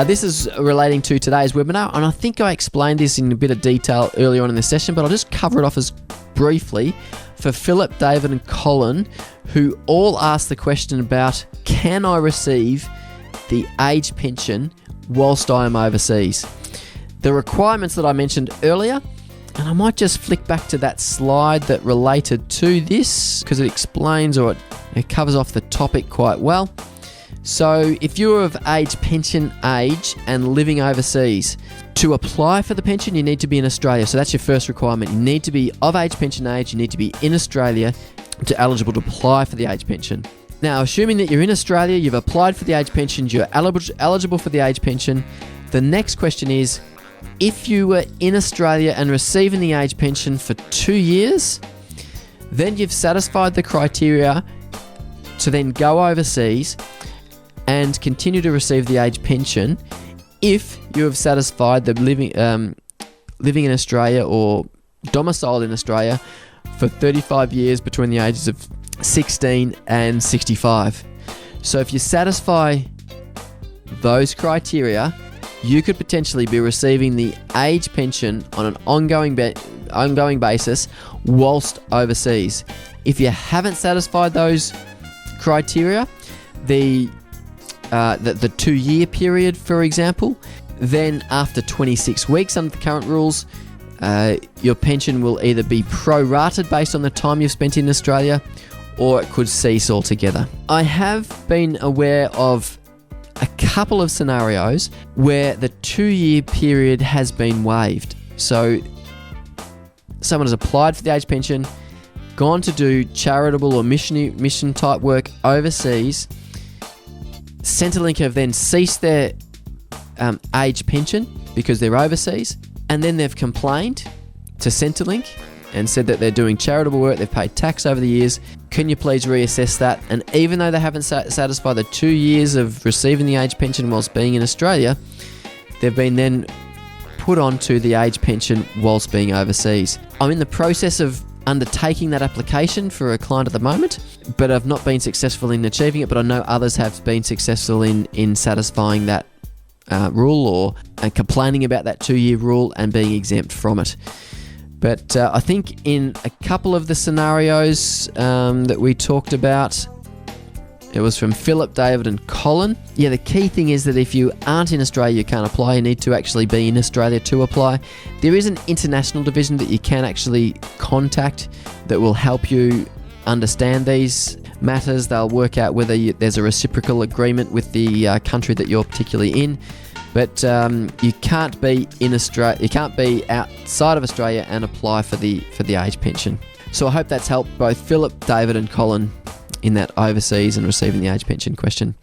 This is relating to today's webinar, and I think I explained this in a bit of detail earlier on in the session, but I'll just cover it off as briefly for Philip, David and Colin, who all asked the question about, can I receive the age pension whilst I am overseas? The requirements that I mentioned earlier, and I might just flick back to that slide that related to this because it explains, or it covers off the topic quite well. So if you're of pension age and living overseas, to apply for the pension, you need to be in Australia. So that's your first requirement. You need to be of pension age. You need to be in Australia to eligible to apply for the age pension. Now, assuming that you're in Australia, you've applied for the age pension, you're eligible for the age pension, the next question is, if you were in Australia and receiving the age pension for 2 years, then you've satisfied the criteria to then go overseas and continue to receive the age pension if you have satisfied the living in Australia or domiciled in Australia for 35 years between the ages of 16 and 65. So if you satisfy those criteria, you could potentially be receiving the age pension on an ongoing basis whilst overseas. If you haven't satisfied those criteria, the 2-year period, for example, then after 26 weeks under the current rules, your pension will either be prorated based on the time you've spent in Australia, or it could cease altogether. I have been aware of a couple of scenarios where the 2-year period has been waived. So someone has applied for the age pension, gone to do charitable or mission type work overseas. Centrelink have then ceased their age pension because they're overseas, and then they've complained to Centrelink and said that they're doing charitable work, they've paid tax over the years, can you please reassess that? And even though they haven't satisfied the 2 years of receiving the age pension whilst being in Australia, they've been then put onto the age pension whilst being overseas. I'm in the process of undertaking that application for a client at the moment, but I've not been successful in achieving it, but I know others have been successful in satisfying that rule or complaining about that 2-year rule and being exempt from it. But I think in a couple of the scenarios that we talked about, it was from Philip, David and Colin. Yeah, the key thing is that if you aren't in Australia, you can't apply. You need to actually be in Australia to apply. There is an international division that you can actually contact that will help you understand these matters. They'll work out whether there's a reciprocal agreement with the country that you're particularly in. But you can't be in Australia. You can't be outside of Australia and apply for the age pension. So I hope that's helped both Philip, David, and Colin in that overseas and receiving the age pension question.